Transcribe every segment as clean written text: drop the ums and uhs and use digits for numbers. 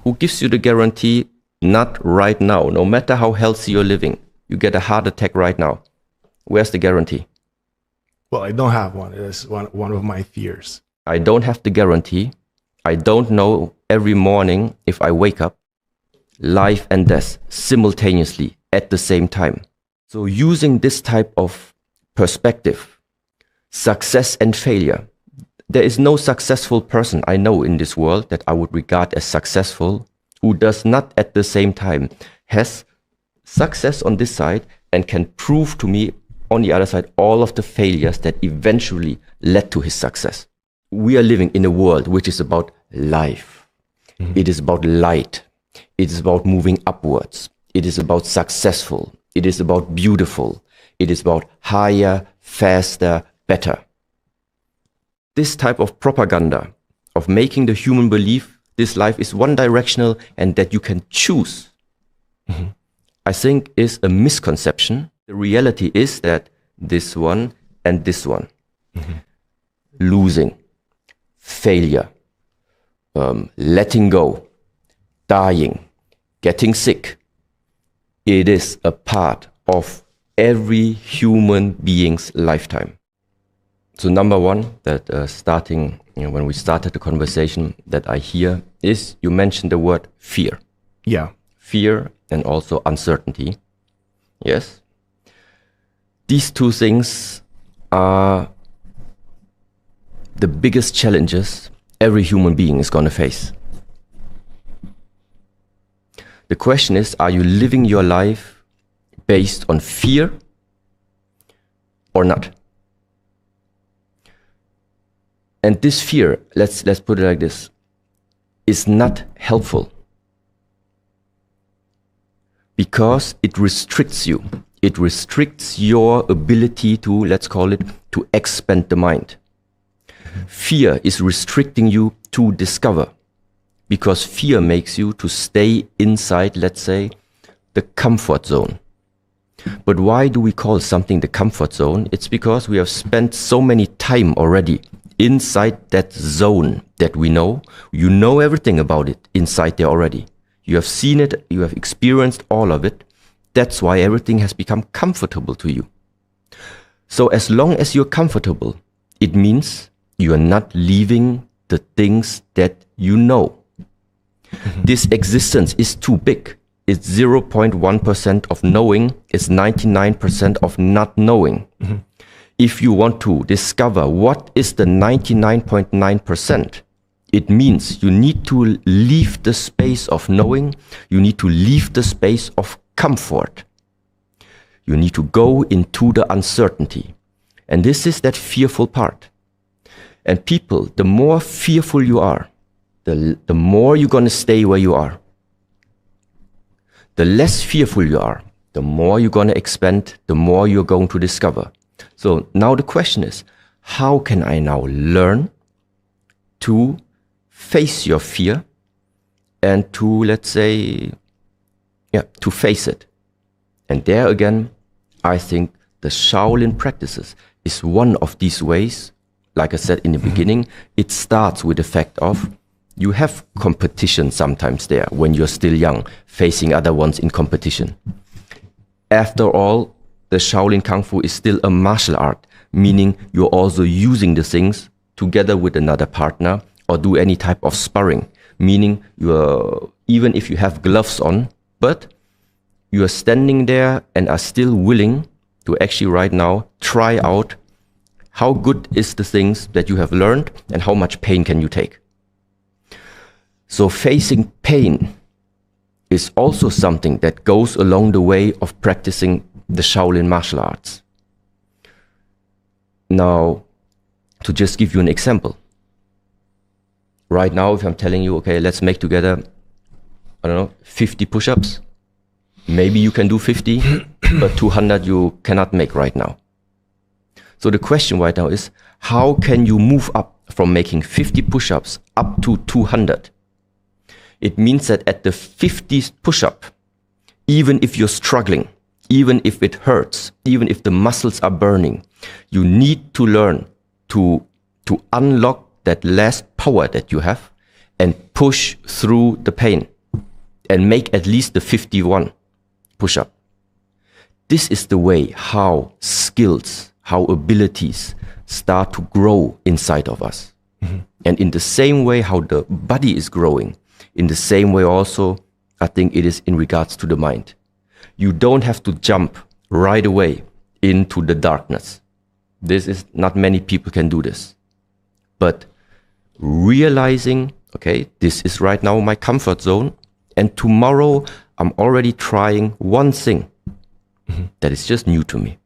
who gives you the guarantee, not right now, no matter how healthy you're living, you get a heart attack right now? Where's the guarantee? Well, I don't have one. It's one of my fears. I don't have the guarantee. I don't know every morning if I wake up, life and death simultaneously at the same time. So using this type of perspective, success and failure, there is no successful person I know in this world that I would regard as successful who does not at the same time has success on this side and can prove to me on the other side all of the failures that eventually led to his success. We are living in a world which is about life. Mm-hmm. It is about light. It is about moving upwards. It is about successful. It is about beautiful. It is about higher, faster, better. This type of propaganda of making the human believe this life is one directional and that you can choose, mm-hmm, I think is a misconception. The reality is that this one and this one, mm-hmm, losing, failure, letting go, dying, getting sick, it is a part of every human being's lifetime. So number one, that starting, when we started the conversation, that I hear is you mentioned the word fear. Yeah. Fear and also uncertainty. Yes. These two things are the biggest challenges every human being is going to face. The question is, are you living your life based on fear or not? And this fear, let's put it like this, is not helpful because it restricts you. It restricts your ability to, let's call it, to expand the mind. Fear is restricting you to discover because fear makes you to stay inside, let's say, the comfort zone. But why do we call something the comfort zone? It's because we have spent so many time already inside that zone that we know. You know everything about it inside there already. You have seen it, you have experienced all of it. That's why everything has become comfortable to you. So as long as you're comfortable, it means you are not leaving the things that you know. Mm-hmm. This existence is too big. It's 0.1% of knowing. It's 99% of not knowing. Mm-hmm. If you want to discover what is the 99.9%, it means you need to leave the space of knowing. You need to leave the space of comfort. You need to go into the uncertainty. And this is that fearful part. And people, the more fearful you are, the more you're going to stay where you are. The less fearful you are, the more you're going to expand, the more you're going to discover. So now the question is, how can I now learn to face your fear and to, let's say, to face it? And there again, I think the Shaolin practices is one of these ways. Like I said in the beginning, it starts with the fact of you have competition sometimes there when you're still young, facing other ones in competition. After all, the Shaolin Kung Fu is still a martial art, meaning you're also using the things together with another partner or do any type of sparring, meaning you're, even if you have gloves on, but you are standing there and are still willing to actually right now try out how good is the things that you have learned and how much pain can you take. So facing pain is also something that goes along the way of practicing the Shaolin martial arts. Now, to just give you an example. Right now, if I'm telling you, okay, let's make together, 50 push-ups. Maybe you can do 50, but 200 you cannot make right now. So the question right now is, how can you move up from making 50 push-ups up to 200? It means that at the 50th push-up, even if you're struggling, even if it hurts, even if the muscles are burning, you need to learn to unlock that last power that you have and push through the pain. and make at least the 51 push-up. This is the way how skills, how abilities start to grow inside of us. Mm-hmm. And in the same way how the body is growing, in the same way also, I think it is in regards to the mind. You don't have to jump right away into the darkness. This is not many people can do this. But realizing, okay, this is right now my comfort zone, and tomorrow I'm already trying one thing that is just new to me.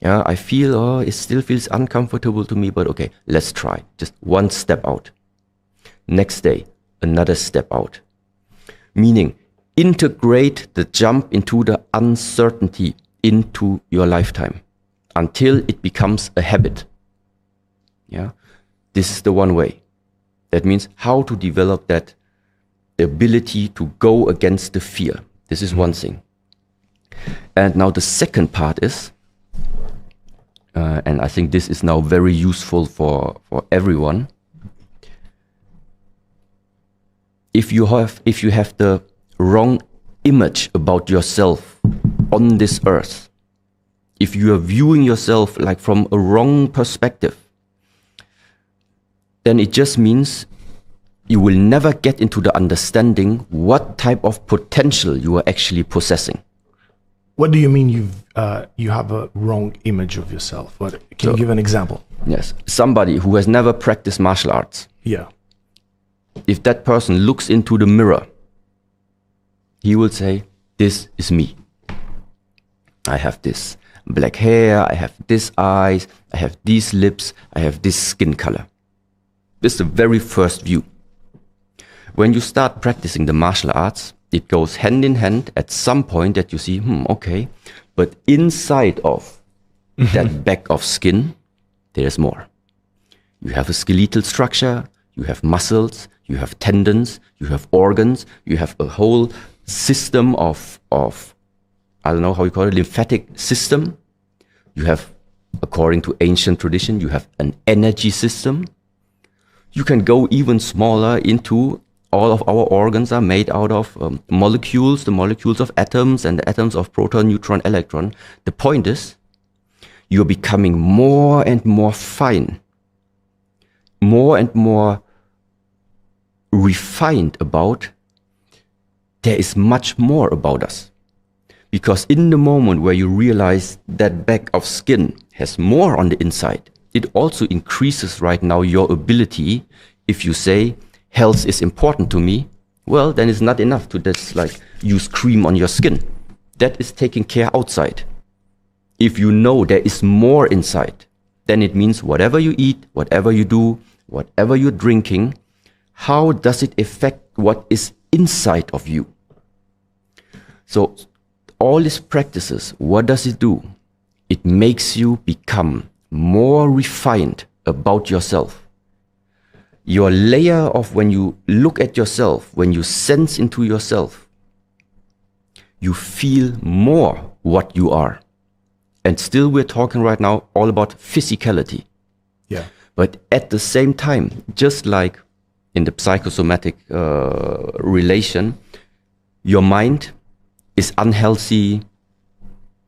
Yeah, I feel, it still feels uncomfortable to me, but okay, let's try. Just one step out. Next day, another step out. Meaning, integrate the jump into the uncertainty into your lifetime until it becomes a habit. Yeah, this is the one way. That means how to develop that ability to go against the fear. This is one thing. And now the second part is, and I think this is now very useful for everyone. If you have the wrong image about yourself on this earth, if you are viewing yourself like from a wrong perspective, then it just means you will never get into the understanding what type of potential you are actually possessing. What do you mean you have a wrong image of yourself? Can you give an example? Yes. Somebody who has never practiced martial arts. Yeah. If that person looks into the mirror, he will say, this is me. I have this black hair, I have this eyes, I have these lips, I have this skin color. This is the very first view. When you start practicing the martial arts, it goes hand in hand at some point that you see, okay, but inside of that bag of skin, there's more. You have a skeletal structure, you have muscles, you have tendons, you have organs, you have a whole system of I don't know how you call it, lymphatic system. You have, according to ancient tradition, you have an energy system. You can go even smaller into all of our organs are made out of molecules, the molecules of atoms and the atoms of proton, neutron, electron. The point is, you're becoming more and more fine, more and more refined about there is much more about us. Because in the moment where you realize that bag of skin has more on the inside, it also increases right now your ability. If you say, health is important to me, well, then it's not enough to just like use cream on your skin. That is taking care outside. If you know there is more inside, then it means whatever you eat, whatever you do, whatever you're drinking, how does it affect what is inside of you? So all these practices, what does it do? It makes you become more refined about yourself. Your layer of when you look at yourself, when you sense into yourself, you feel more what you are. And still we're talking right now all about physicality. Yeah. But at the same time, just like in the psychosomatic relation, your mind is unhealthy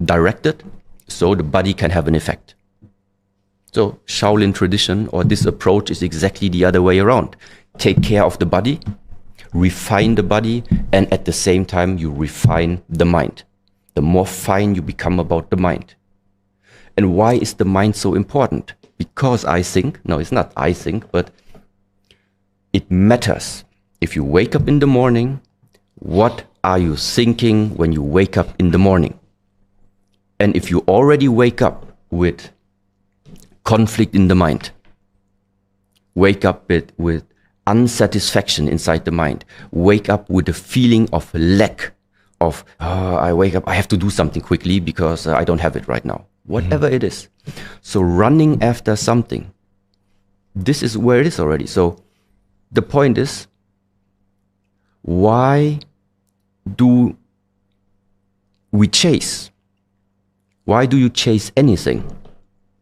directed, so the body can have an effect. So Shaolin tradition or this approach is exactly the other way around. Take care of the body, refine the body, and at the same time you refine the mind. The more fine you become about the mind. And why is the mind so important? Because I think, no, it's not I think, but it matters. If you wake up in the morning, what are you thinking when you wake up in the morning? And if you already wake up with conflict in the mind, wake up with unsatisfaction inside the mind, wake up with a feeling of lack of, I wake up, I have to do something quickly because I don't have it right now. Whatever it is. So running after something, this is where it is already. So the point is, why do we chase? Why do you chase anything?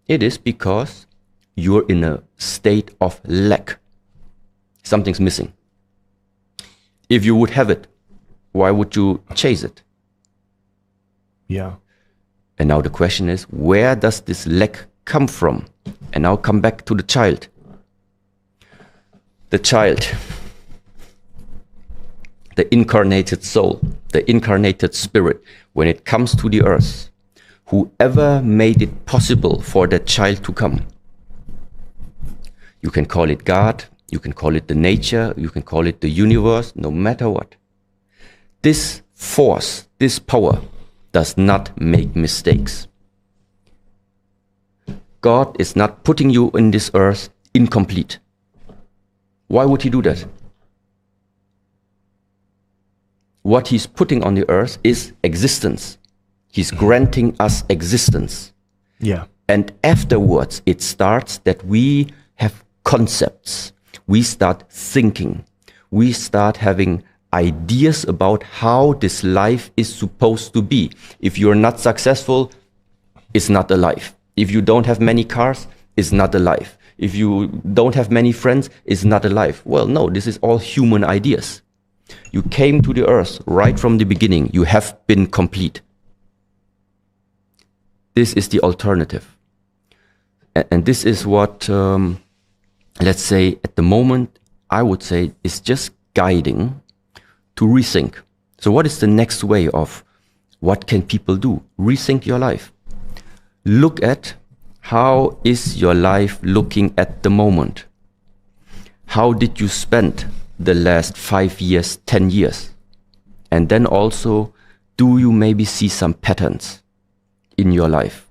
It is because you're in a state of lack. Something's missing. If you would have it, why would you chase it? Yeah. And now the question is, where does this lack come from? And now come back to the child. The child, the incarnated soul, the incarnated spirit, when it comes to the earth, whoever made it possible for that child to come, you can call it God, you can call it the nature, you can call it the universe, no matter what. This force, this power does not make mistakes. God is not putting you in this earth incomplete. Why would he do that? What he's putting on the earth is existence. He's granting us existence. Yeah. And afterwards, it starts that we have concepts. We start thinking. We start having ideas about how this life is supposed to be. If you're not successful, it's not a life. If you don't have many cars, it's not a life. If you don't have many friends, it's not a life. Well, no, this is all human ideas. You came to the earth right from the beginning. You have been complete. This is the alternative. And this is what, let's say, at the moment, I would say is just guiding to rethink. So what is the next way of what can people do? Rethink your life. Look at how is your life looking at the moment? How did you spend the last 5 years, 10 years? And then also, do you maybe see some patterns in your life?